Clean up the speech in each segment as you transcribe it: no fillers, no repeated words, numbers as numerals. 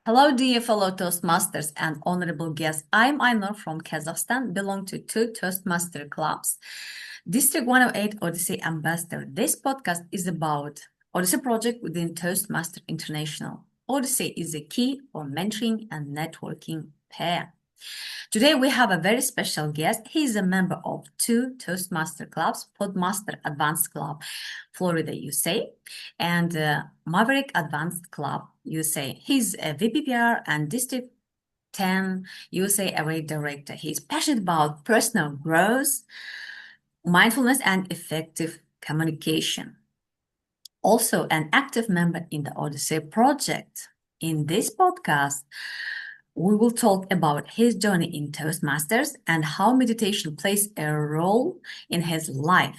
Hello, dear fellow Toastmasters and honorable guests. I'm Ainur from Kazakhstan, belong to two Toastmaster clubs. District 108 Odyssey Ambassador. This podcast is about Odyssey Project within Toastmaster International. Odyssey is a key for mentoring and networking pair. Today we have a very special guest. He is a member of two Toastmaster clubs, Podmasters Advanced Club, Florida, USA, and Maverick Advanced Club, USA. He's a VPPR and District 10 USA Area Director. He's passionate about personal growth, mindfulness, and effective communication. Also, an active member in the Odyssey Project. In this podcast, we will talk about his journey in Toastmasters and how meditation plays a role in his life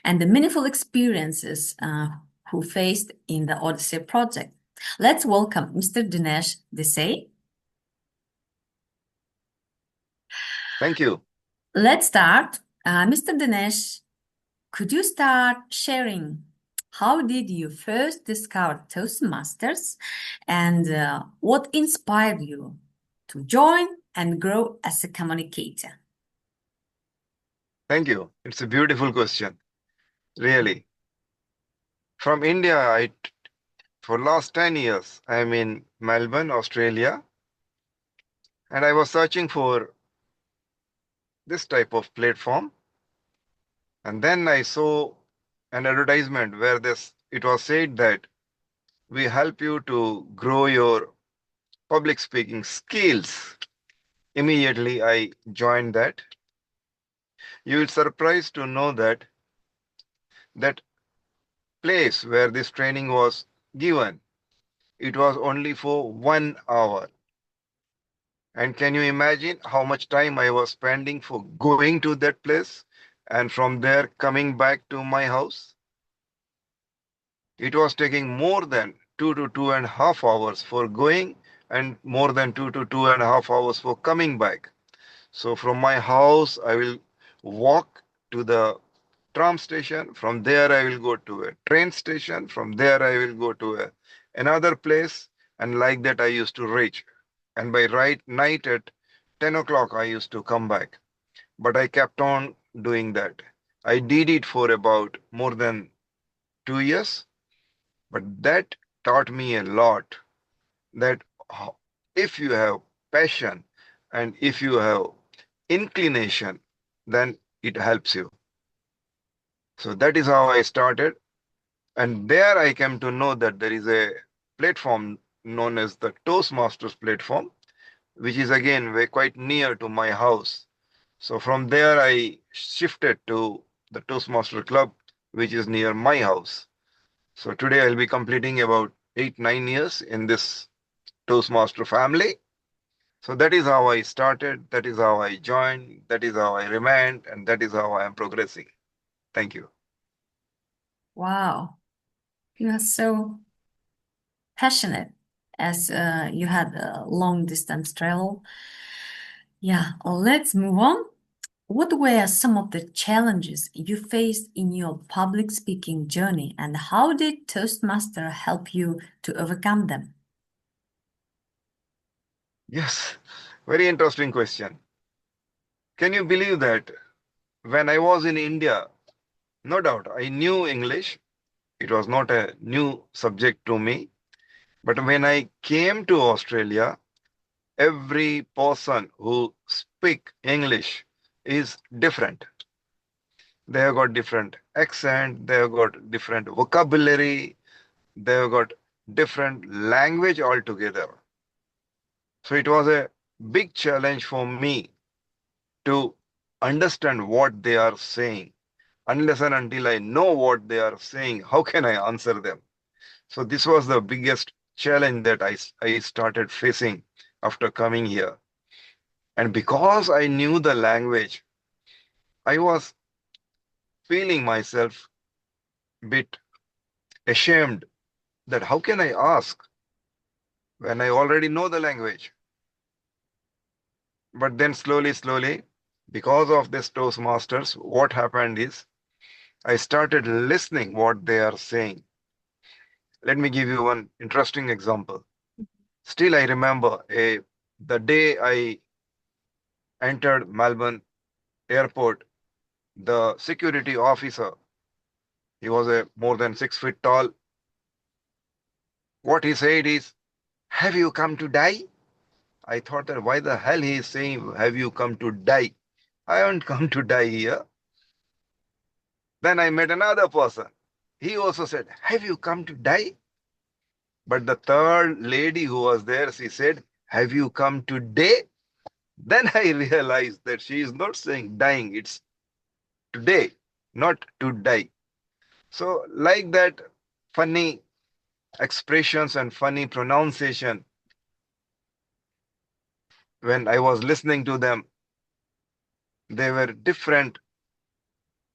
and the meaningful experiences who faced in the Odyssey Project. Let's welcome Mr. Dinesh Desai. Thank you. Let's start. Mr. Dinesh, could you start sharing how did you first discover Toastmasters and what inspired you to join and grow as a communicator? Thank you. It's a beautiful question. Really. From India, for last 10 years, I'm in Melbourne, Australia, and I was searching for this type of platform. And then I saw an advertisement where it was said that we help you to grow your public speaking skills. Immediately, I joined that. You will surprised to know that place where this training was given, it was only for 1 hour. And can you imagine how much time I was spending for going to that place and from there coming back to my house? It was taking more than 2 to 2.5 hours for going and more than 2 to 2.5 hours for coming back. So from my house, I will walk to the tram station. From there, I will go to a train station. From there, I will go to another place. And like that, I used to reach. And by night at 10 o'clock, I used to come back. But I kept on doing that. I did it for about more than 2 years. But that taught me a lot that if you have passion and if you have inclination, then it helps you. So that is how I started. And there I came to know that there is a platform known as the Toastmasters platform, which is again quite near to my house. So from there I shifted to the Toastmaster Club, which is near my house. So today I'll be completing about 8-9 years in this Toastmaster family. So that is how I started, that is how I joined, that is how I remained, and that is how I am progressing. Thank you. Wow, you are so passionate as you had a long distance travel. Yeah, let's move on. What were some of the challenges you faced in your public speaking journey, and how did Toastmaster help you to overcome them? Yes, very interesting question. Can you believe that when I was in India, no doubt I knew English. It was not a new subject to me. But when I came to Australia, every person who speak English is different. They have got different accent, they have got different vocabulary, they have got different language altogether. So it was a big challenge for me to understand what they are saying. Unless and until I know what they are saying, how can I answer them? So this was the biggest challenge that I started facing after coming here. And because I knew the language, I was feeling myself a bit ashamed that how can I ask when I already know the language? But then slowly, because of this Toastmasters, what happened is I started listening what they are saying. Let me give you one interesting example. Still, I remember the day I entered Melbourne airport, the security officer, he was a more than 6 feet tall. What he said is, "Have you come to die?" I thought that why the hell he is saying, "Have you come to die?" I haven't come to die here. Then I met another person. He also said, "Have you come to die?" But the third lady who was there, she said, "Have you come today?" Then I realized that she is not saying dying, it's today, not to die. So, like that, funny expressions and funny pronunciation, when I was listening to them, they were different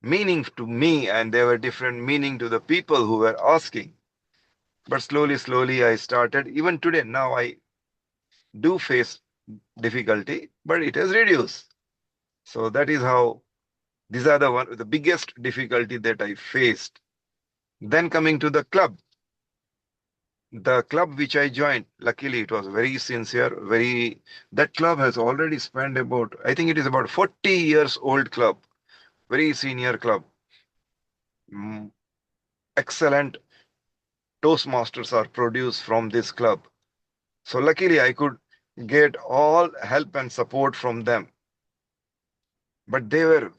meaning to me and they were different meaning to the people who were asking. But slowly, slowly, I started. Even today, now I do face difficulty, but it has reduced. So that is how these are the biggest difficulty that I faced. Then coming to the club which I joined, luckily it was very sincere, very that club has already spent about, I think it is about 40 years old club, very senior club. Mm, Excellent Toastmasters are produced from this club. So luckily I could get all help and support from them. But they were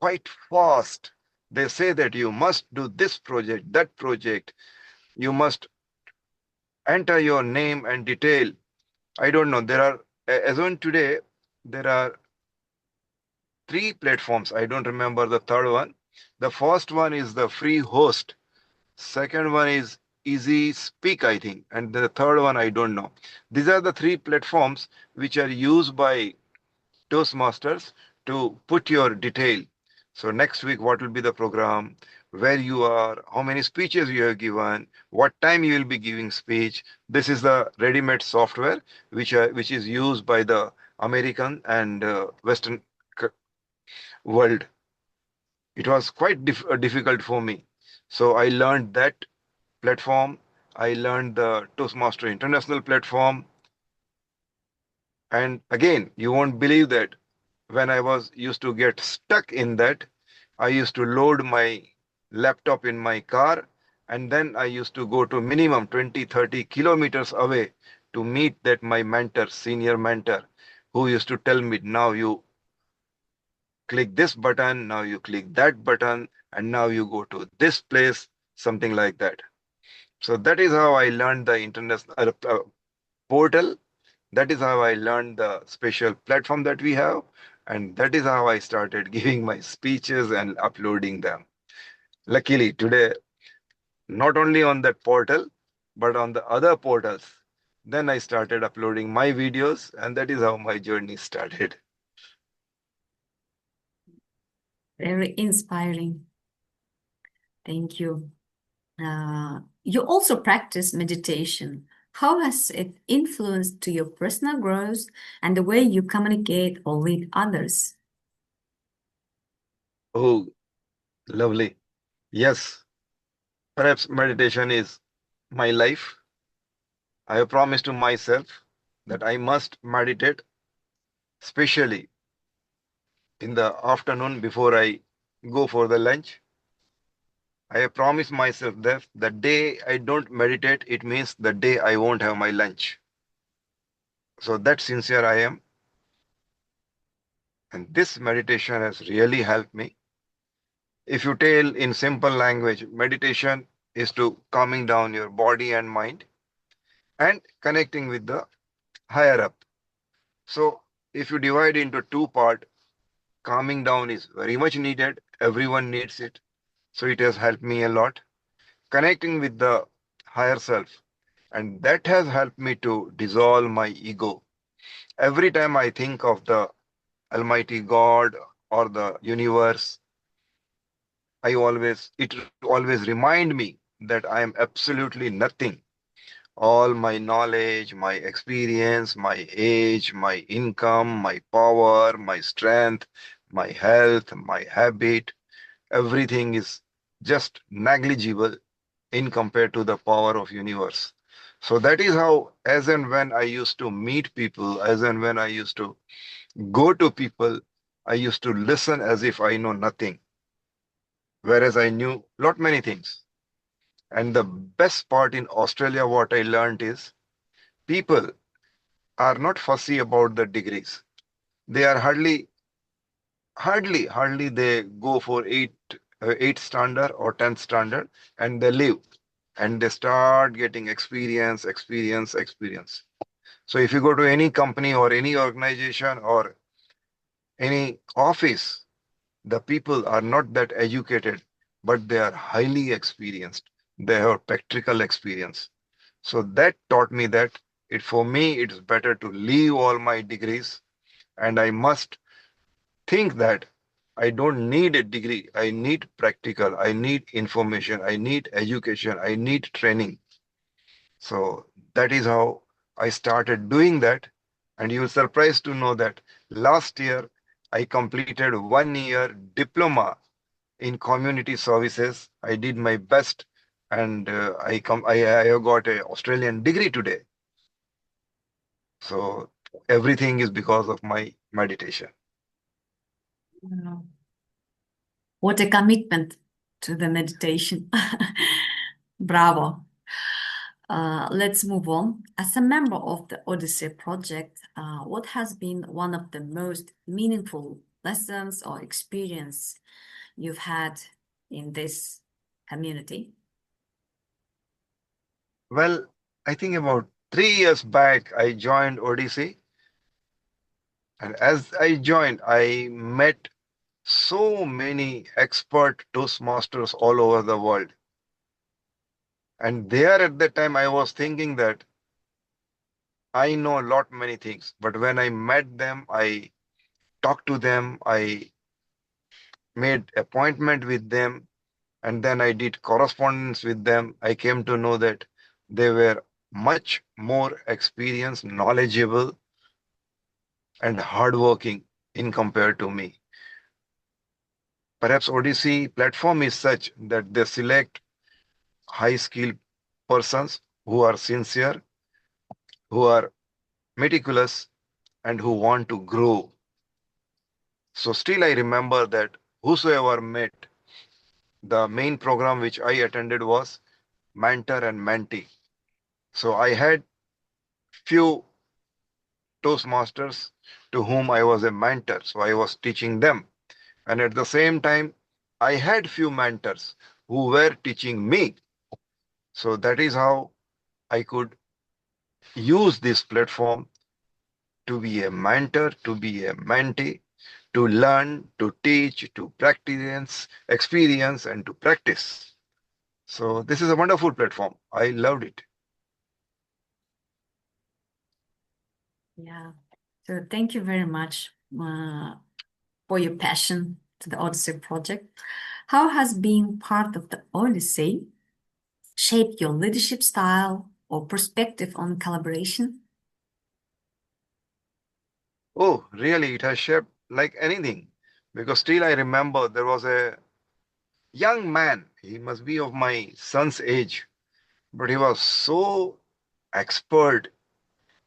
quite fast. They say that you must do this project, that project. You must enter your name and detail. I don't know. There are, as on today, there are three platforms. I don't remember the third one. The first one is the free host. Second one is Easy Speak, I think. And the third one, I don't know. These are the three platforms which are used by Toastmasters to put your detail. So next week, what will be the program, where you are, how many speeches you have given, what time you will be giving speech. This is the ready-made software which is used by the American and Western world. It was quite difficult for me. So I learned that platform. I learned the Toastmaster International platform. And again, you won't believe that when I was used to get stuck in that, I used to load my laptop in my car and then I used to go to minimum 20, 30 kilometers away to meet that my mentor, senior mentor, who used to tell me, now you click this button, now you click that button, and now you go to this place, something like that. So that is how I learned the international portal. That is how I learned the special platform that we have. And that is how I started giving my speeches and uploading them. Luckily, today, not only on that portal, but on the other portals, then I started uploading my videos, and that is how my journey started. Very inspiring. Thank you. You also practice meditation. How has it influenced to your personal growth and the way you communicate or lead others? Oh, lovely. Yes, perhaps meditation is my life. I have promised to myself that I must meditate, especially in the afternoon before I go for the lunch. I have promised myself that the day I don't meditate, it means the day I won't have my lunch. So that sincere I am. And this meditation has really helped me. If you tell in simple language, meditation is to calming down your body and mind and connecting with the higher up. So if you divide into two parts, calming down is very much needed. Everyone needs it. So it has helped me a lot. Connecting with the higher self. And that has helped me to dissolve my ego. Every time I think of the Almighty God or the universe, it always remind me that I am absolutely nothing. All my knowledge, my experience, my age, my income, my power, my strength, my health, my habit, everything is just negligible in compared to the power of universe. So that is how, as and when I used to meet people, as and when I used to go to people, I used to listen as if I know nothing, whereas I knew lot many things. And the best part in Australia, what I learned is people are not fussy about the degrees. They are hardly they go for eight standard or 10th standard and they leave and they start getting experience. So if you go to any company or any organization or any office, the people are not that educated, but they are highly experienced. They have practical experience. So that taught me that for me, it's better to leave all my degrees and I must think that I don't need a degree. I need practical. I need information. I need education. I need training. So that is how I started doing that. And you will surprised to know that last year I completed 1 year diploma in community services. I did my best, and I have got a Australian degree today. So everything is because of my meditation. Wow. What a commitment to the meditation. Bravo. Let's move on. As a member of the Odyssey Project, what has been one of the most meaningful lessons or experience you've had in this community? Well, I think about 3 years back, I joined Odyssey. And as I joined, I met so many expert Toastmasters all over the world. And there at that time, I was thinking that I know a lot many things. But when I met them, I talked to them, I made appointment with them, and then I did correspondence with them. I came to know that they were much more experienced, knowledgeable, and hardworking in compared to me. Perhaps Odyssey platform is such that they select high skilled persons who are sincere, who are meticulous, and who want to grow. So still I remember that whosoever met, the main program which I attended was mentor and mentee. So I had few Toastmasters to whom I was a mentor. So I was teaching them. And at the same time, I had few mentors who were teaching me. So that is how I could use this platform to be a mentor, to be a mentee, to learn, to teach, to practice, experience, and to practice. So this is a wonderful platform. I loved it. Yeah. So thank you very much for your passion to the Odyssey project. How has being part of the Odyssey shaped your leadership style or perspective on collaboration? Oh, really? It has shaped like anything. Because still I remember there was a young man. He must be of my son's age, but he was so expert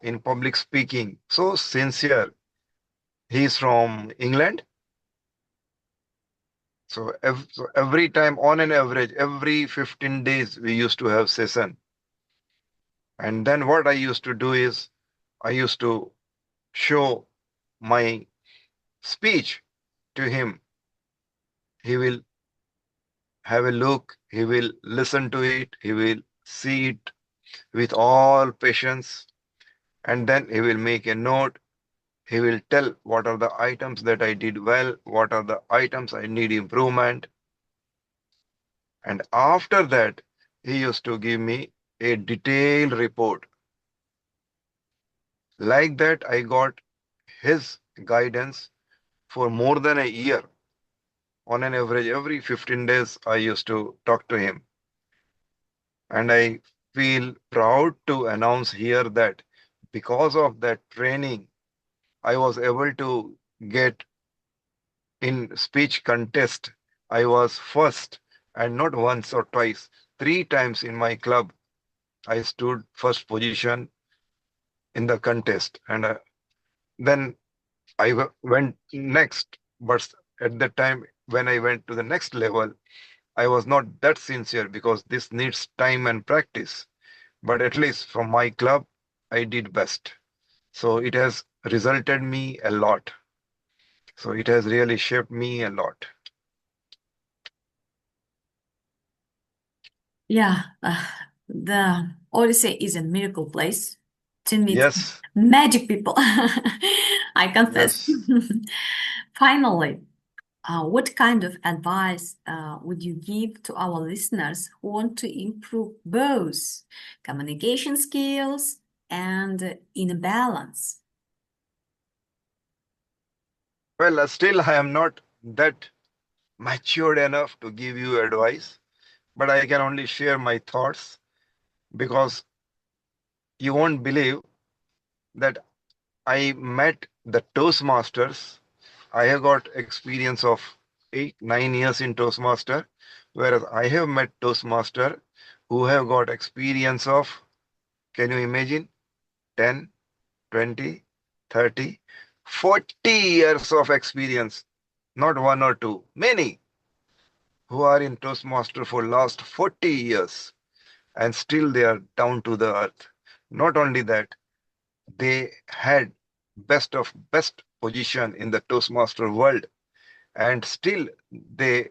in public speaking, so sincere. He's from England. So every time, on an average, every 15 days, we used to have session. And then what I used to do is I used to show my speech to him. He will have a look, he will listen to it, he will see it with all patience, and then he will make a note. He will tell what are the items that I did well, what are the items I need improvement. And after that, he used to give me a detailed report. Like that, I got his guidance for more than a year. On an average, every 15 days, I used to talk to him. And I feel proud to announce here that because of that training, I was able to get in speech contest. I was first, and not once or twice, 3 times in my club. I stood first position in the contest, and then went next. But at the time when I went to the next level, I was not that sincere because this needs time and practice. But at least from my club, I did best. So it has resulted me a lot. So it has really shaped me a lot. Yeah, the Odyssey is a miracle place to meet Yes, magic people. I confess. yes. Finally, what kind of advice would you give to our listeners who want to improve both communication skills and inner balance? Well, still I am not that matured enough to give you advice, but I can only share my thoughts because you won't believe that I met the Toastmasters. I have got experience of 8, 9 years in Toastmaster, whereas I have met Toastmaster who have got experience of, can you imagine, 10, 20, 30, 40 years of experience, not one or two, many who are in Toastmaster for last 40 years and still they are down to the earth. Not only that, they had best of best position in the Toastmaster world and still they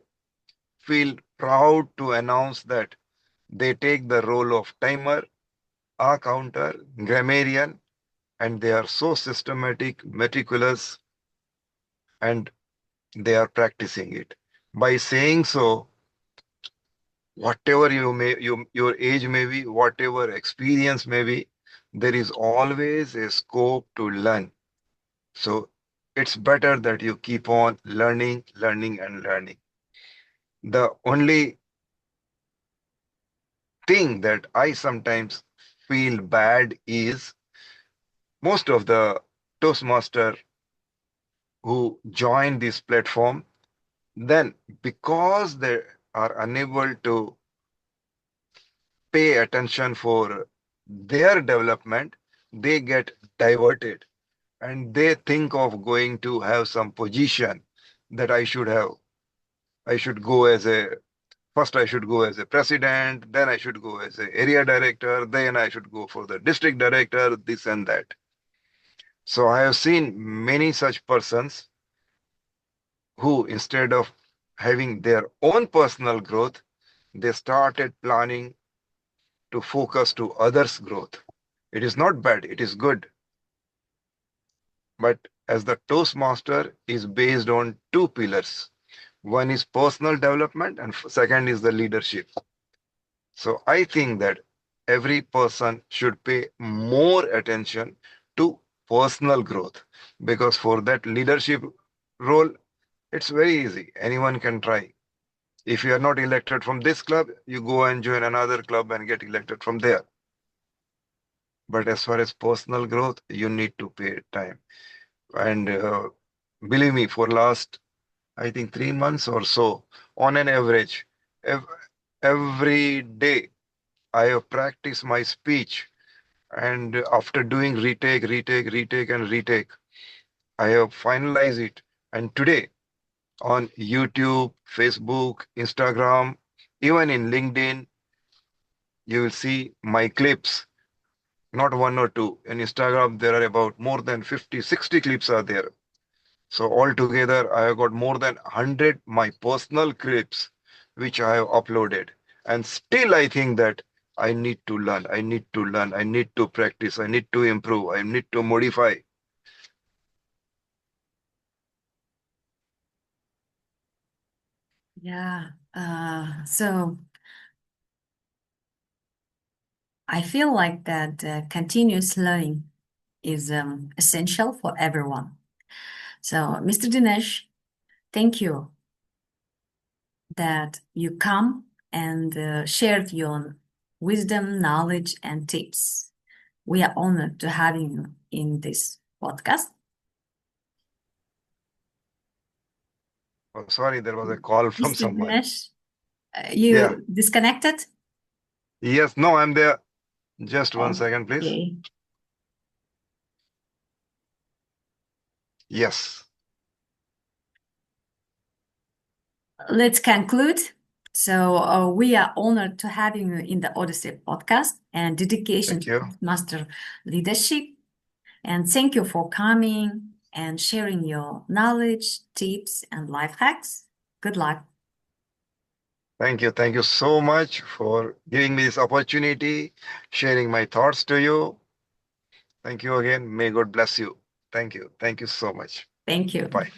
feel proud to announce that they take the role of timer, counter, grammarian, and they are so systematic, meticulous, and they are practicing it. By saying so, whatever your age may be, whatever experience may be, there is always a scope to learn. So it's better that you keep on learning, learning, and learning. The only thing that I sometimes feel bad is most of the Toastmaster who join this platform, then because they are unable to pay attention for their development, they get diverted and they think of going to have some position that I should have. I should go as a First, I should go as a president, then I should go as a area director, then I should go for the district director, this and that. So I have seen many such persons who, instead of having their own personal growth, they started planning to focus to others' growth. It is not bad, it is good. But as the Toastmaster is based on two pillars. One is personal development and second is the leadership. So I think that every person should pay more attention to personal growth because for that leadership role, it's very easy. Anyone can try. If you are not elected from this club, you go and join another club and get elected from there. But as far as personal growth, you need to pay time. And believe me, for last, I think 3 months or so, on an average, ev- every day I have practiced my speech. And after doing retake, and retake, I have finalized it. And today on YouTube, Facebook, Instagram, even in LinkedIn, you will see my clips, not one or two. In Instagram, there are about more than 50, 60 clips are there. So altogether, I have got more than 100 my personal clips, which I have uploaded. And still I think that I need to learn, I need to learn, I need to practice, I need to improve, I need to modify. Yeah. So I feel like that continuous learning is essential for everyone. So, Mr. Dinesh, thank you that you come and shared your wisdom, knowledge, and tips. We are honored to have you in this podcast. Oh, sorry, there was a call from Mr. someone. Dinesh, Yeah. you disconnected? Yes, no, I'm there. Just 1 second, please. Okay. Yes. Let's conclude. So we are honored to having you in the Odyssey podcast and dedication Thank to you. master leadership. And thank you for coming and sharing your knowledge, tips, and life hacks. Good luck. Thank you. Thank you so much for giving me this opportunity, sharing my thoughts to you. Thank you again. May God bless you. Thank you. Thank you so much. Thank you. Bye.